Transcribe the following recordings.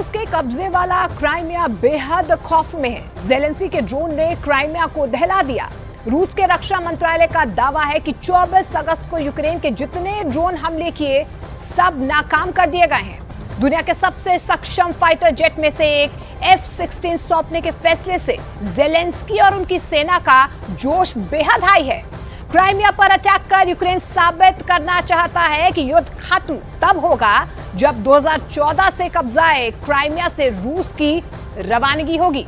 रूस के कब्जे वाला क्राइमिया बेहद खौफ में है। ज़ेलेंस्की के ड्रोन ने क्राइमिया को दहला दिया। रूस के रक्षा मंत्रालय का दावा है कि 24 अगस्त को यूक्रेन के जितने ड्रोन हमले किए सब नाकाम कर दिए गए हैं। दुनिया के सबसे सक्षम फाइटर जेट में से एक F-16 सौंपने के फैसले से ज़ेलेंस्की और उनकी सेना का जोश बेहद हाई है। क्राइमिया पर अटैक कर यूक्रेन साबित करना चाहता है कि युद्ध खत्म तब होगा जब 2014 से कब्जाए क्राइमिया से रूस की रवानगी होगी।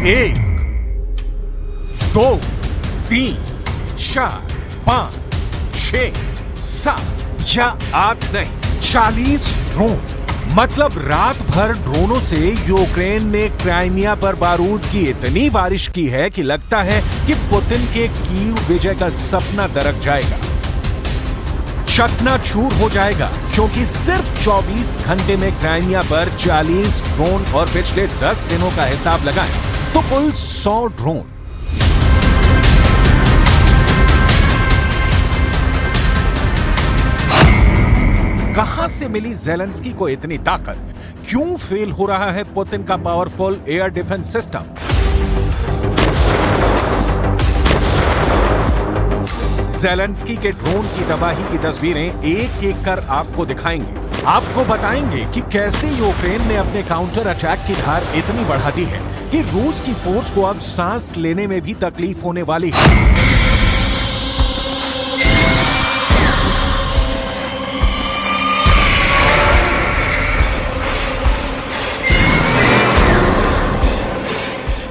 एक, 2, 3, 4, 5, 6, 7 या 8 नहीं 40 ड्रोन। मतलब रात भर ड्रोनों से यूक्रेन ने क्राइमिया पर बारूद की इतनी बारिश की है कि लगता है कि पुतिन के कीव विजय का सपना दरक जाएगा, चकनाचूर हो जाएगा, क्योंकि सिर्फ 24 घंटे में क्राइमिया पर 40 ड्रोन और पिछले 10 दिनों का हिसाब लगाएं तो कुल 100 ड्रोन। कहां से मिली ज़ेलेंस्की को इतनी ताकत? क्यों फेल हो रहा है पुतिन का powerful air defence system? Zelensky के ड्रोन की तबाही की तस्वीरें एक एक कर आपको दिखाएंगे। आपको बताएंगे कि कैसे यूक्रेन ने अपने काउंटर अटैक की धार इतनी बढ़ा दी है कि रूस की फोर्स को अब सांस लेने में भी तकलीफ होने वाली है।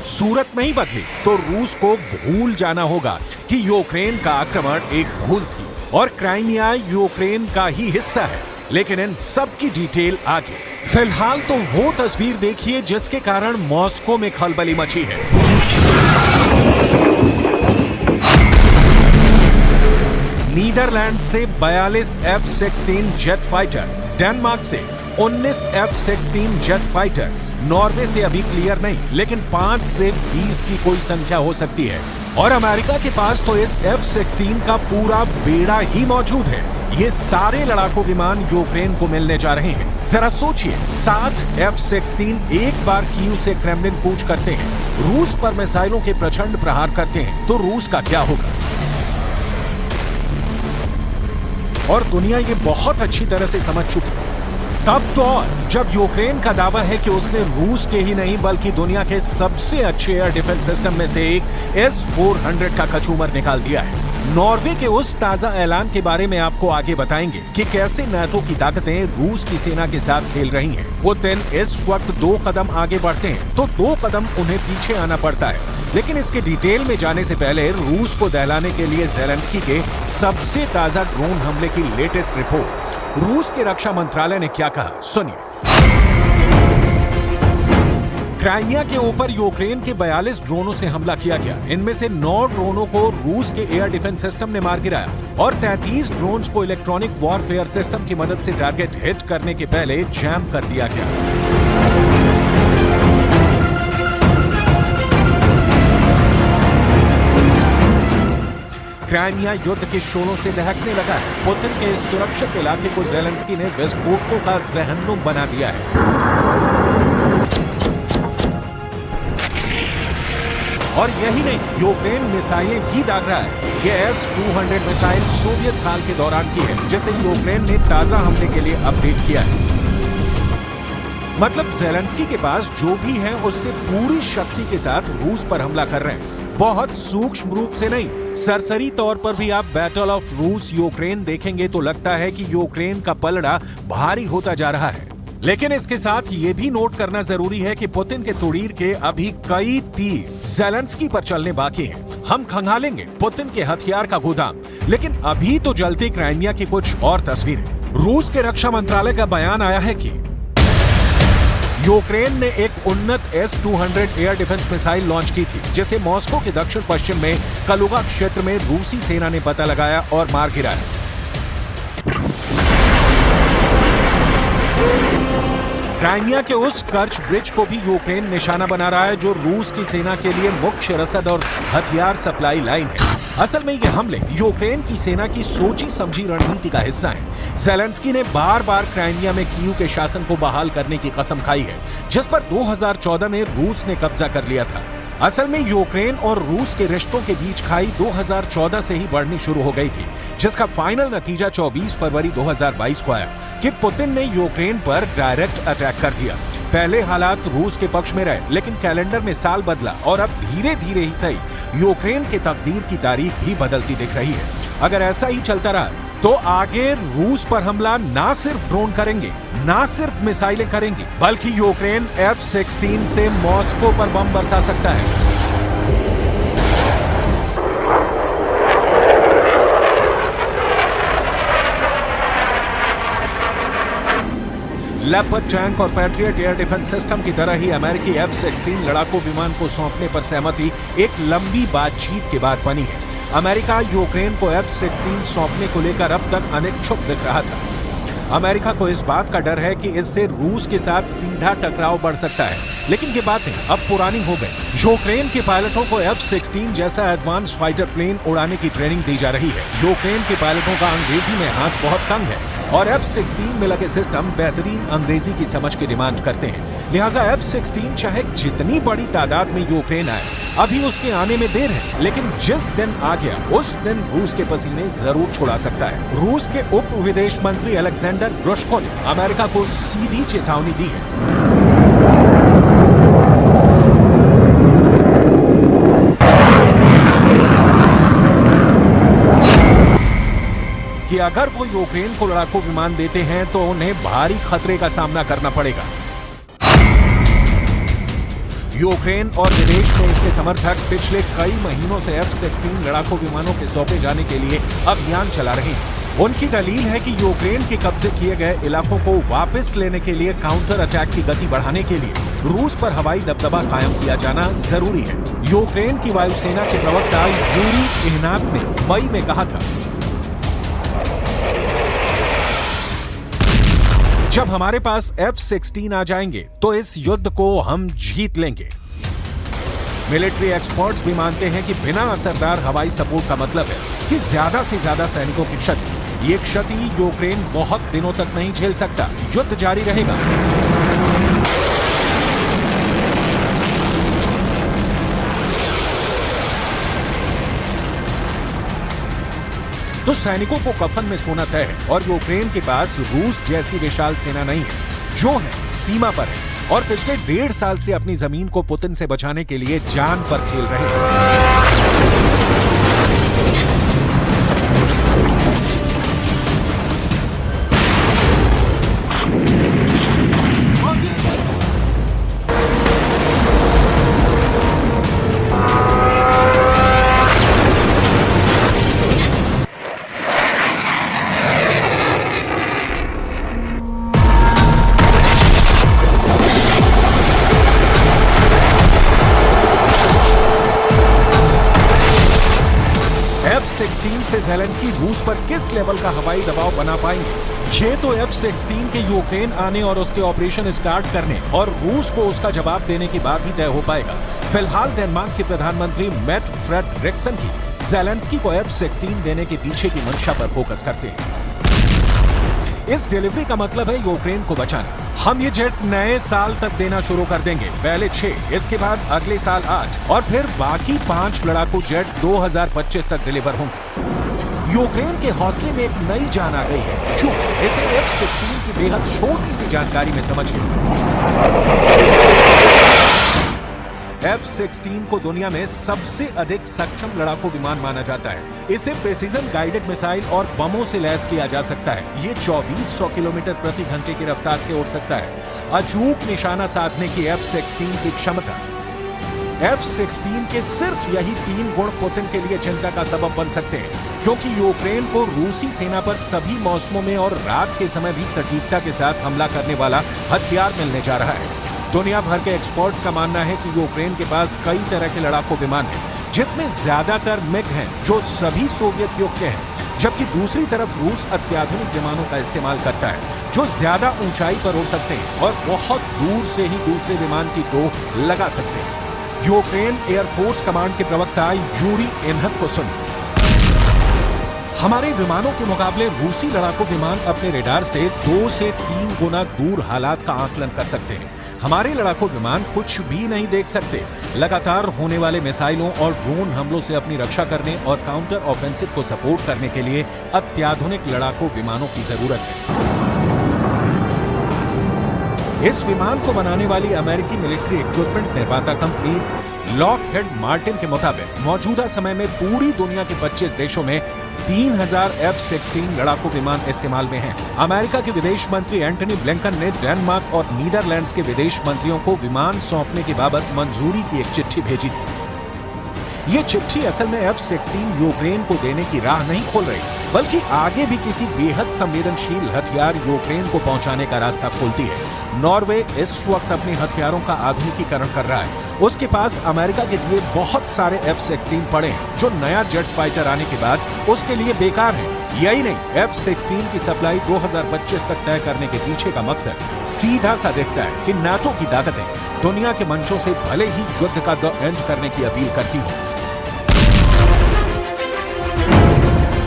सूरत नहीं बदली तो रूस को भूल जाना होगा कि यूक्रेन का आक्रमण एक भूल थी और क्राइमिया यूक्रेन का ही हिस्सा है। लेकिन इन सब की डिटेल आगे। फिलहाल तो वो तस्वीर देखिए जिसके कारण मॉस्को में खलबली मची है। नीदरलैंड से 42 F-16 जेट फाइटर, डेनमार्क से 19 F-16 जेट फाइटर, नॉर्वे से अभी क्लियर नहीं लेकिन 5 से 20 की कोई संख्या हो सकती है। और अमेरिका के पास तो इस F-16 का पूरा बेड़ा ही मौजूद है। ये सारे लड़ाकू विमान यूक्रेन को मिलने जा रहे हैं। जरा सोचिए, 7 F-16 एक बार कीव से क्रेमलिन कूच करते हैं, रूस पर मिसाइलों के प्रचंड प्रहार करते हैं, तो रूस का क्या होगा? और दुनिया ये बहुत अच्छी तरह से समझ चुकी है। तब तो और जब यूक्रेन का दावा है कि उसने रूस के ही नहीं बल्कि दुनिया के सबसे अच्छे एयर डिफेंस सिस्टम में से एक S-400 का कचूमर निकाल दिया है। नॉर्वे के उस ताजा ऐलान के बारे में आपको आगे बताएंगे कि कैसे नाटो की ताकतें रूस की सेना के साथ खेल रही हैं। पुतिन इस वक्त 2 कदम आगे बढ़ते हैं तो 2 कदम उन्हें पीछे आना पड़ता है। लेकिन इसके डिटेल में जाने से पहले रूस को दहलाने के लिए ज़ेलेंस्की के सबसे ताजा ड्रोन हमले की लेटेस्ट रिपोर्ट। रूस के रक्षा मंत्रालय ने क्या कहा, सुनिए। क्राइमिया के ऊपर यूक्रेन के 42 ड्रोनों से हमला किया गया। इनमें से 9 ड्रोनों को रूस के एयर डिफेंस सिस्टम ने मार गिराया और 33 ड्रोन्स को इलेक्ट्रॉनिक वॉरफेयर सिस्टम की मदद से टारगेट हिट करने के पहले जैम कर दिया गया। क्राइमिया युद्ध के शोलों से दहकने लगा है। पुतिन के इस सुरक्षित इलाके को ज़ेलेंस्की ने विस्फोटकों का जहन्नुम बना दिया है। और यही नहीं, यूक्रेन मिसाइलें भी दाग रहा है। ये S-200 मिसाइल सोवियत काल के दौरान की है, जिसे यूक्रेन ने ताजा हमले के लिए अपडेट किया है। मतलब ज़ेलेंस्की के पास जो भी है उससे पूरी शक्ति के साथ रूस पर हमला कर रहे हैं। बहुत सूक्ष्म रूप से नहीं, सरसरी तौर पर भी आप बैटल ऑफ रूस यूक्रेन देखेंगे तो लगता है कि यूक्रेन का पलड़ा भारी होता जा रहा है। लेकिन इसके साथ ये भी नोट करना जरूरी है कि पुतिन के तुड़ीर के अभी कई तीर ज़ेलेंस्की पर चलने बाकी हैं। हम खंगालेंगे पुतिन के हथियार का गोदाम, लेकिन अभी तो जलते क्राइमिया की कुछ और तस्वीरें। रूस के रक्षा मंत्रालय का बयान आया है कि यूक्रेन ने एक उन्नत S-200 air defence missile launch की थी, जिसे मॉस्को के दक्षिण पश्चिम में कलुगा क्षेत्र में रूसी सेना ने पता लगाया और मार गिराया। क्राइमिया के उस कर्च ब्रिज को भी यूक्रेन निशाना बना रहा है, जो रूस की सेना के लिए मुख्य रसद और हथियार सप्लाई लाइन है। असल में ये हमले यूक्रेन की सेना की सोची समझी रणनीति का हिस्सा है। ज़ेलेंस्की ने बार बार क्राइमिया में कीव के शासन को बहाल करने की कसम खाई है, जिस पर 2014 में रूस ने कब्जा कर लिया था। असल में यूक्रेन और रूस के रिश्तों के बीच खाई 2014 से ही बढ़नी शुरू हो गई थी, जिसका फाइनल नतीजा 24 फरवरी 2022 को आया कि पुतिन ने यूक्रेन पर डायरेक्ट अटैक कर दिया। पहले हालात रूस के पक्ष में रहे, लेकिन कैलेंडर में साल बदला और अब धीरे धीरे ही सही यूक्रेन के तकदीर की तारीख भी बदलती दिख रही है। अगर ऐसा ही चलता रहा तो आगे रूस पर हमला ना सिर्फ ड्रोन करेंगे, ना सिर्फ मिसाइलें करेंगे, बल्कि यूक्रेन F-16 से मॉस्को पर बम बरसा सकता है। लेपर्ड टैंक और पैट्रियट एयर डिफेंस सिस्टम की तरह ही अमेरिकी F-16 लड़ाकू विमान को सौंपने पर सहमति एक लंबी बातचीत के बाद बनी है। अमेरिका यूक्रेन को F-16 सौंपने को लेकर अब तक अनिच्छुक दिख रहा था। अमेरिका को इस बात का डर है कि इससे रूस के साथ सीधा टकराव बढ़ सकता है, लेकिन ये बातें अब पुरानी हो गई। यूक्रेन के पायलटों को F-16 जैसा एडवांस फाइटर प्लेन उड़ाने की ट्रेनिंग दी जा रही है। यूक्रेन के पायलटों का अंग्रेजी में हाथ बहुत तंग है और F-16 में लगे सिस्टम बेहतरीन अंग्रेजी की समझ की डिमांड करते हैं। लिहाजा F-16 चाहे जितनी बड़ी तादाद में यूक्रेन आए, अभी उसके आने में देर है, लेकिन जिस दिन आ गया उस दिन रूस के पसीने जरूर छुड़ा सकता है। रूस के उप विदेश मंत्री अलेक्जेंडर ग्रुश्को ने अमेरिका को सीधी चेतावनी दी है। कि अगर वो यूक्रेन को लड़ाकू विमान देते हैं तो उन्हें भारी खतरे का सामना करना पड़ेगा। यूक्रेन और विदेश में इसके समर्थक पिछले कई महीनों से F-16 लड़ाकू विमानों के सौंपे जाने के लिए अभियान चला रहे हैं। उनकी दलील है कि यूक्रेन के कब्जे किए गए इलाकों को वापस लेने के लिए काउंटर अटैक की गति बढ़ाने के लिए रूस पर हवाई दबदबा कायम किया जाना जरूरी है। यूक्रेन की वायुसेना के प्रवक्ता यूरी इहनात ने मई में कहा था, जब हमारे पास F-16 आ जाएंगे तो इस युद्ध को हम जीत लेंगे। मिलिट्री एक्सपर्ट्स भी मानते हैं कि बिना असरदार हवाई सपोर्ट का मतलब है कि ज्यादा से ज्यादा सैनिकों की क्षति। ये क्षति यूक्रेन बहुत दिनों तक नहीं झेल सकता। युद्ध जारी रहेगा। तो सैनिकों को कफन में सोना तय है और यूक्रेन के पास रूस जैसी विशाल सेना नहीं है, जो है सीमा पर है और पिछले 1.5 साल से अपनी जमीन को पुतिन से बचाने के लिए जान पर खेल रहे हैं। F-16 से ज़ेलेंस्की रूस पर किस लेवल का हवाई दबाव बना पाएंगे, ये तो F-16 के यूक्रेन आने और उसके ऑपरेशन स्टार्ट करने और रूस को उसका जवाब देने की बात ही तय हो पाएगा। फिलहाल डेनमार्क के प्रधानमंत्री मेट फ्रेडरिक्सन की ज़ेलेंस्की को F-16 देने के पीछे की मंशा पर फोकस करते हैं। इस डिलीवरी का मतलब है यूक्रेन को बचाना। हम ये जेट नए साल तक देना शुरू कर देंगे, पहले 6, इसके बाद अगले साल 8 और फिर बाकी 5 लड़ाकू जेट 2025 तक डिलीवर होंगे। यूक्रेन के हौसले में एक नई जान आ गई है। क्यों? इसे F-16 की बेहद छोटी सी जानकारी में समझिए। F-16 को दुनिया में सबसे अधिक सक्षम लड़ाकू विमान माना जाता है। इसे प्रेसिजन गाइडेड मिसाइल और बमों से लैस किया जा सकता है। ये 2400 किलोमीटर प्रति घंटे की रफ्तार से उड़ सकता है। अचूक निशाना साधने की F-16 की क्षमता। F-16 के सिर्फ यही 3 गुण पुतिन के लिए चिंता का सबब बन सकते हैं, क्योंकि यूक्रेन को रूसी सेना पर सभी मौसमों में और रात के समय भी सटीकता के साथ हमला करने वाला हथियार मिलने जा रहा है। दुनिया भर के एक्सपर्ट्स का मानना है कि यूक्रेन के पास कई तरह के लड़ाकू विमान हैं, जिसमें ज्यादातर मिग हैं जो सभी सोवियत युग के हैं, जबकि दूसरी तरफ रूस अत्याधुनिक विमानों का इस्तेमाल करता है जो ज्यादा ऊंचाई पर उड़ सकते हैं और बहुत दूर से ही दूसरे विमान की टोह लगा सकते हैं। यूक्रेन एयरफोर्स कमांड के प्रवक्ता यूरी इनहक को सुनिए। हमारे विमानों के मुकाबले रूसी लड़ाकू विमान अपने रेडार से 2 से 3 गुना दूर हालात का आकलन कर सकते हैं। हमारे लड़ाकू विमान कुछ भी नहीं देख सकते। लगातार होने वाले मिसाइलों और ड्रोन हमलों से अपनी रक्षा करने और काउंटर ऑफेंसिव को सपोर्ट करने के लिए अत्याधुनिक लड़ाकू विमानों की जरूरत है। इस विमान को बनाने वाली अमेरिकी मिलिट्री इक्विपमेंट निर्माता कंपनी लॉकहीड मार्टिन के मुताबिक मौजूदा समय में पूरी दुनिया के 25 देशों में 3000 F-16 लड़ाकू विमान इस्तेमाल में हैं। अमेरिका के विदेश मंत्री एंटनी ब्लिंकन ने डेनमार्क और नीदरलैंड्स के विदेश मंत्रियों को विमान सौंपने की बाबत मंजूरी की एक चिट्ठी भेजी थी। ये चिट्ठी असल में F-16 यूक्रेन को देने की राह नहीं खोल रही, बल्कि आगे भी किसी बेहद संवेदनशील हथियार यूक्रेन को पहुंचाने का रास्ता खोलती है। नॉर्वे इस वक्त अपने हथियारों का आधुनिकीकरण कर रहा है। उसके पास अमेरिका के दिए बहुत सारे F-16 पड़े हैं जो नया जेट फाइटर आने के बाद उसके लिए बेकार है। यही नहीं, F-16 की सप्लाई 2025 तक तय करने के पीछे का मकसद सीधा सा दिखता है कि नाटो की ताकतें दुनिया के मंचों से भले ही युद्ध का द एंड करने की अपील करती हो,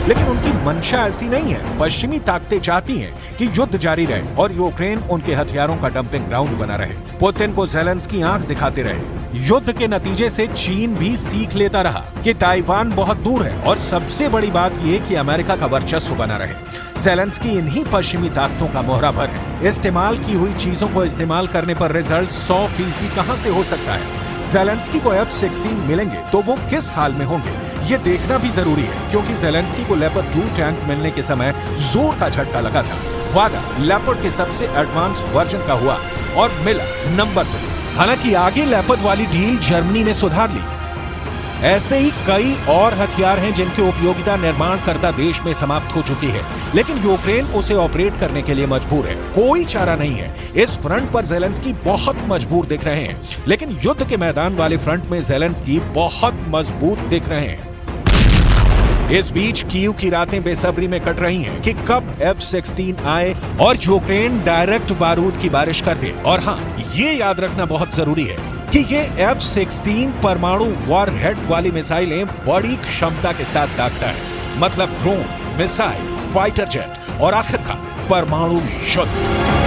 लेकिन उनकी मंशा ऐसी नहीं है। पश्चिमी ताकतें चाहती हैं कि युद्ध जारी रहे और यूक्रेन उनके हथियारों का डंपिंग ग्राउंड बना रहे। पुतिन को ज़ेलेंस्की आंख दिखाते रहे। युद्ध के नतीजे से चीन भी सीख लेता रहा कि ताइवान बहुत दूर है और सबसे बड़ी बात यह कि अमेरिका का वर्चस्व बना रहे। ज़ेलेंस्की इन्हीं पश्चिमी ताकतों का मोहराभर है। इस्तेमाल की हुई चीजों को इस्तेमाल करने पर रिजल्ट 100% कहां से हो सकता है? ज़ेलेंस्की को F-16 मिलेंगे तो वो किस हाल में होंगे, ये देखना भी जरूरी है, क्योंकि ज़ेलेंस्की को लेपर्ड 2 टैंक मिलने के समय जोर का झटका लगा था। वादा लेपर्ड के सबसे एडवांस वर्जन का हुआ और मिला नंबर 2। हालांकि आगे लेपर्ड वाली डील जर्मनी ने सुधार ली। ऐसे ही कई और हथियार हैं जिनकी उपयोगिता निर्माणकर्ता देश में समाप्त हो चुकी है, लेकिन यूक्रेन उसे ऑपरेट करने के लिए मजबूर है। कोई चारा नहीं है। इस फ्रंट पर ज़ेलेंस्की बहुत मजबूर दिख रहे हैं, लेकिन युद्ध के मैदान वाले फ्रंट में ज़ेलेंस्की बहुत मजबूत दिख रहे हैं। इस बीच कीव की रातें बेसब्री में कट रही हैं कि कब F-16 आए और यूक्रेन डायरेक्ट बारूद की बारिश कर दे। और हाँ, ये याद रखना बहुत जरूरी है कि ये F-16 परमाणु वॉरहेड वाली मिसाइलें बड़ी क्षमता के साथ दागता है, मतलब ड्रोन, मिसाइल, फाइटर जेट और आखिरकार परमाणु युद्ध।